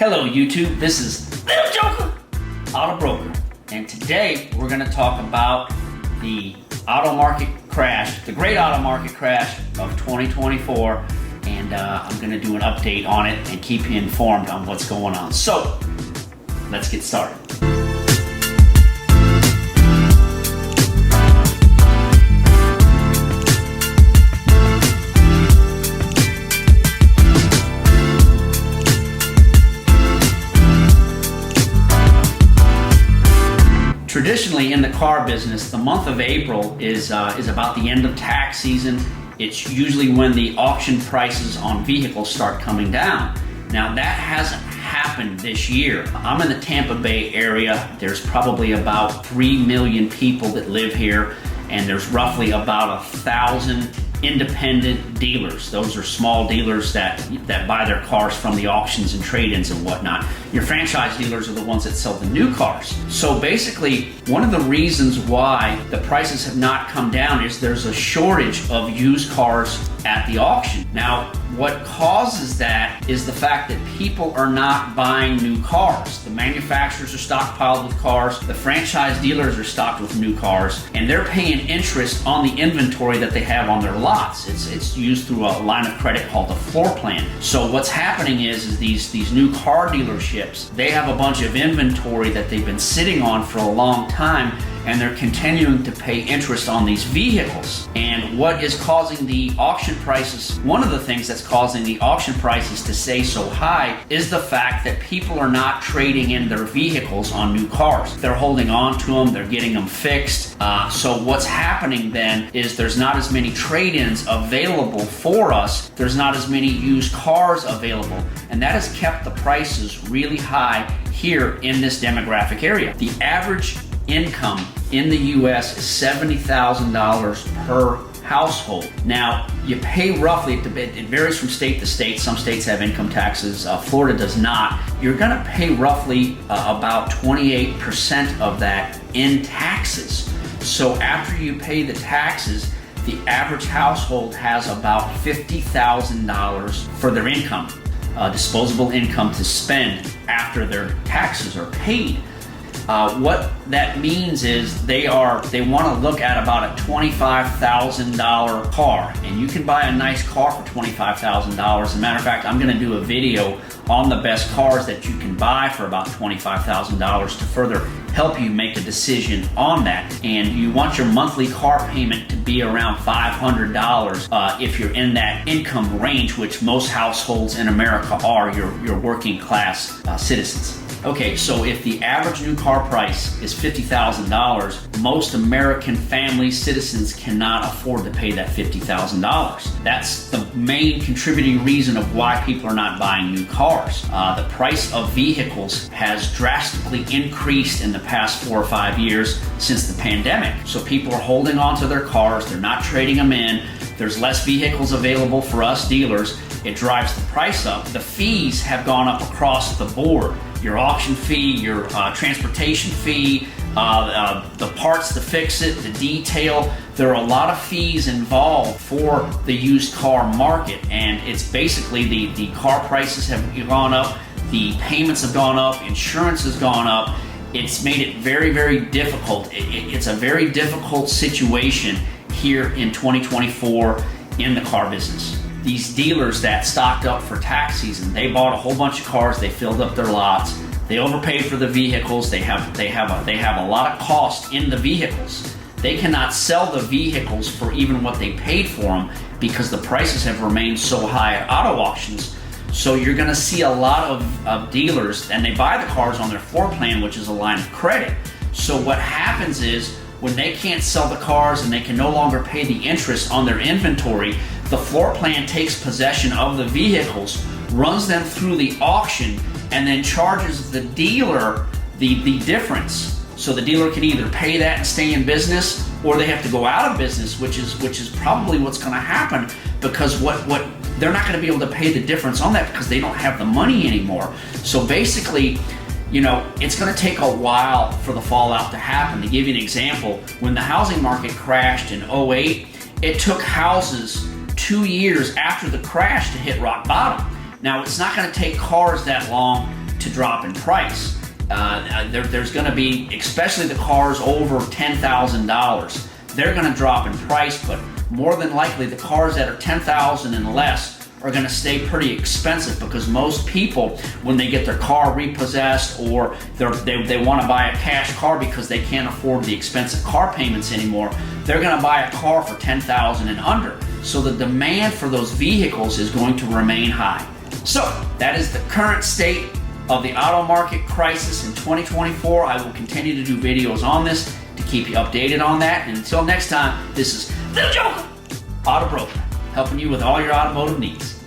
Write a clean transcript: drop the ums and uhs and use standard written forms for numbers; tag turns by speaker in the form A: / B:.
A: Hello YouTube, this is Little Joker, Auto Broker, and today we're going to talk about the auto market crash, the great auto market crash of 2024, and I'm going to do an update on it and keep you informed on what's going on. So, let's get started. Traditionally in the car business, the month of April is about the end of tax season. It's usually when the auction prices on vehicles start coming down. Now that hasn't happened this year. I'm in the Tampa Bay area. There's probably about 3 million people that live here, and there's roughly about 1,000 independent dealers. Those are small dealers that buy their cars from the auctions and trade-ins and whatnot. Your franchise dealers are the ones that sell the new cars. So basically, one of the reasons why the prices have not come down is there's a shortage of used cars at the auction. Now, what causes that is the fact that people are not buying new cars. The manufacturers are stockpiled with cars, the franchise dealers are stocked with new cars, and they're paying interest on the inventory that they have on their lots. It's used through a line of credit called a floor plan. So what's happening is these new car dealerships, they have a bunch of inventory that they've been sitting on for a long time, and they're continuing to pay interest on these vehicles. And what is causing the auction prices, one of the things that's causing the auction prices to stay so high is the fact that people are not trading in their vehicles on new cars. They're holding on to them, they're getting them fixed. So what's happening then is there's not as many trade-ins available for us. There's not as many used cars available. And that has kept the prices really high here in this demographic area. The average income in the U.S. is $70,000 per household. Now, you pay roughly, it varies from state to state. Some states have income taxes, Florida does not. You're gonna pay roughly about 28% of that in taxes. So after you pay the taxes, the average household has about $50,000 for their income, disposable income to spend after their taxes are paid. What that means is they want to look at about a $25,000 car, and you can buy a nice car for $25,000. As a matter of fact, I'm going to do a video on the best cars that you can buy for about $25,000 to further help you make a decision on that. And you want your monthly car payment to be around $500 if you're in that income range, which most households in America are, your working class citizens. Okay, so if the average new car price is $50,000, most American family citizens cannot afford to pay that $50,000. That's the main contributing reason of why people are not buying new cars. The price of vehicles has drastically increased in the past 4 or 5 years since the pandemic. So people are holding on to their cars, they're not trading them in, there's less vehicles available for us dealers, it drives the price up. The fees have gone up across the board. Your auction fee, your transportation fee, the parts to fix it, the detail. There are a lot of fees involved for the used car market, and it's basically the car prices have gone up, the payments have gone up, insurance has gone up. It's made it very, very difficult. It's a very difficult situation here in 2024 in the car business. These dealers that stocked up for tax season, they bought a whole bunch of cars, they filled up their lots, they overpaid for the vehicles, they have a lot of cost in the vehicles. They cannot sell the vehicles for even what they paid for them because the prices have remained so high at auto auctions. So you're gonna see a lot of dealers, and they buy the cars on their floor plan, which is a line of credit. So what happens is, when they can't sell the cars and they can no longer pay the interest on their inventory, the floor plan takes possession of the vehicles, runs them through the auction, and then charges the dealer the difference. So the dealer can either pay that and stay in business, or they have to go out of business, which is probably what's going to happen, because what they're not going to be able to pay the difference on that because they don't have the money anymore. So basically, you know, it's going to take a while for the fallout to happen. To give you an example, when the housing market crashed in 2008, it took houses 2 years after the crash to hit rock bottom. Now, it's not going to take cars that long to drop in price. There's going to be, especially the cars over $10,000, they're going to drop in price, but more than likely the cars that are $10,000 and less are going to stay pretty expensive, because most people, when they get their car repossessed or they want to buy a cash car because they can't afford the expensive car payments anymore, they're going to buy a car for $10,000 and under. So the demand for those vehicles is going to remain high. So that is the current state of the auto market crisis in 2024. I will continue to do videos on this to keep you updated on that. And until next time, this is The Joker, Auto Broker, helping you with all your automotive needs.